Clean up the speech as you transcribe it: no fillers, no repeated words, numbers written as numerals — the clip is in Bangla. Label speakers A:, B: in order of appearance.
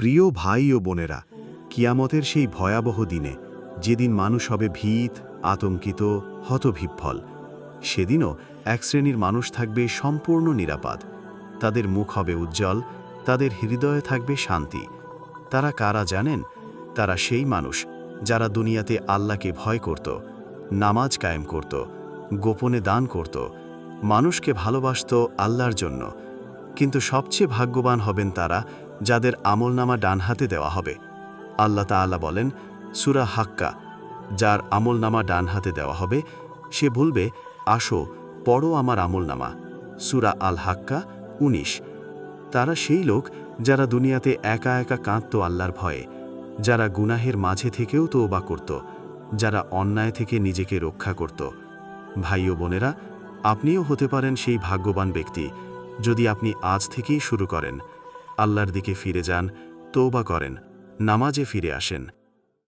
A: প্রিয় ভাই ও বোনেরা, কিয়ামতের সেই ভয়াবহ দিনে যেদিন মানুষ হবে ভীত, আতঙ্কিত, হতবিহ্বল, সেদিনও এক শ্রেণীর মানুষ থাকবে সম্পূর্ণ নিরাপদ। তাদের মুখ হবে উজ্জ্বল, তাদের হৃদয়ে থাকবে শান্তি। তারা কারা জানেন? তারা সেই মানুষ যারা দুনিয়াতে আল্লাহকে ভয় করত, নামাজ কায়েম করত, গোপনে দান করত, মানুষকে ভালোবাসত আল্লাহর জন্য। কিন্তু সবচেয়ে ভাগ্যবান হবেন তারা যাদের আমলনামা ডান হাতে দেওয়া হবে। আল্লাহ তাআলা বলেন সূরা হাক্কা, যার আমলনামা ডান হাতে দেওয়া হবে সে বলবে, আসো পড়ো আমার আমলনামা। সূরা আল হাক্কা 19। তারা সেই লোক যারা দুনিয়াতে একা একা কাঁদত আল্লাহর ভয়ে, যারা গুনাহের মাঝে থেকেও তওবা করত, যারা অন্যায় থেকে নিজেকে রক্ষা করত। ভাই ও বোনেরা, আপনিও হতে পারেন সেই ভাগ্যবান ব্যক্তি যদি আপনি আজ থেকেই শুরু করেন, আল্লাহর দিকে ফিরে যান, তওবা করেন, নামাজে ফিরে আসেন।